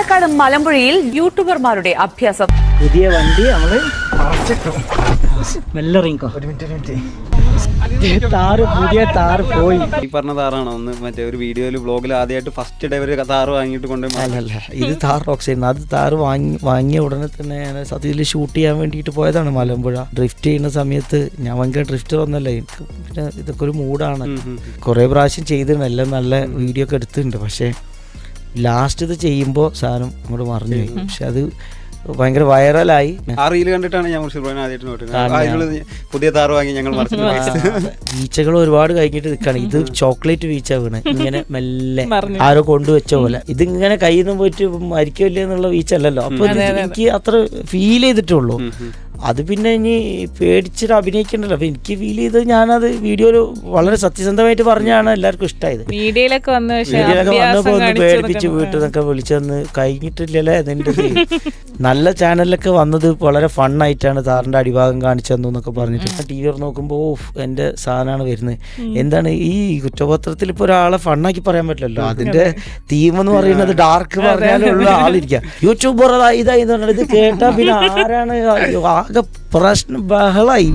പാലക്കാട് മലമ്പുഴയിൽ യൂട്യൂബർമാരുടെ അഭ്യാസം. പുതിയ വണ്ടി നമ്മള് മെല്ലെ ഇറങ്ങിക്കോ. ഒരു മിനിറ്റ് താറ് പുതിയ താറ് പോയി. ഈ പറഞ്ഞ താറാണോ ഒന്ന് മറ്റേ ഒരു വീഡിയോയില് വ്ളോഗിൽ ആദ്യമായിട്ട് ഫസ്റ്റ് ഡേ ഒരു താറ് വാങ്ങിയിട്ട് കൊണ്ടുപോയി? അല്ലല്ല, ഇത് താർ റോക്സ് ആയിരുന്നു. അത് താറ് വാങ്ങിയ ഉടനെ തന്നെ ഞാൻ സത്യത്തിൽ ഷൂട്ട് ചെയ്യാൻ വേണ്ടിയിട്ട് പോയതാണ് മലമ്പുഴ. ഡ്രിഫ്റ്റ് ചെയ്യുന്ന സമയത്ത് ഞാൻ ഭയങ്കര ഡ്രിഫ്റ്റർ ഒന്നല്ല, എനിക്ക് പിന്നെ ഇതൊക്കെ ഒരു മൂഡാണ്. കുറേ പ്രാവശ്യം ചെയ്തിട്ടുണ്ട്, എല്ലാം നല്ല വീഡിയോ ഒക്കെ എടുത്തിട്ടുണ്ട്. പക്ഷേ ലാസ്റ്റ് ഇത് ചെയ്യുമ്പോൾ സാധനം അങ്ങോട്ട് മറിഞ്ഞു പോയി. പക്ഷെ അത് ഭയങ്കര വൈറലായി. ആ റീല് കണ്ടിട്ടാണ് ഞാൻ ആദ്യമായിട്ട് നോക്കുന്നത്. പുതിയ താറ് വാങ്ങി ഞങ്ങൾ വീച്ചകൾ ഒരുപാട് കഴിഞ്ഞിട്ട് നിൽക്കുകയാണ്. ഇത് ചോക്ലേറ്റ് വീച്ച വീണ് ഇങ്ങനെ മെല്ലെ ആരോ കൊണ്ടുവച്ച പോലെ. ഇതിങ്ങനെ കയ്യിൽ നിന്ന് പോയിട്ട് മരിക്കില്ല എന്നുള്ള വീച്ചല്ലല്ലോ. അപ്പൊ എനിക്ക് അത്ര ഫീൽ ചെയ്തിട്ടുള്ളൂ. അത് പിന്നെ ഇനി പേടിച്ചിട്ട് അഭിനയിക്കണ്ടല്ലോ. അപ്പൊ എനിക്ക് ഫീൽ ചെയ്ത് ഞാനത് വീഡിയോയിൽ വളരെ സത്യസന്ധമായിട്ട് പറഞ്ഞാണ് എല്ലാവർക്കും ഇഷ്ടമായത്. വീഡിയോയിലൊക്കെ വന്നപ്പോ ഒന്ന് പേടിപ്പിച്ച് വീട്ടിൽ നിന്നൊക്കെ വിളിച്ചെന്ന് കഴിഞ്ഞിട്ടില്ലല്ലേ അതിൻ്റെ. നല്ല ചാനലിലൊക്കെ വന്നത് വളരെ ഫണ്ണായിട്ടാണ് താറിന്റെ അടിഭാഗം കാണിച്ചു തന്നു എന്നൊക്കെ പറഞ്ഞിട്ട് ടി വി നോക്കുമ്പോൾ എന്റെ സാധനമാണ് വരുന്നത്. എന്താണ് ഈ കുറ്റപത്രത്തിൽ ഇപ്പൊ ഒരാളെ ഫണ്ണാക്കി പറയാൻ പറ്റില്ലല്ലോ. അതിന്റെ തീം എന്ന് പറയുന്നത് ഡാർക്ക് പറഞ്ഞാലുള്ള ആളിരിക്കുക. യൂട്യൂബർ ഇതായി ഇത് കേട്ടാ പിന്നെ ആരാണ് ആകെ പ്രശ്നം ബഹളായി.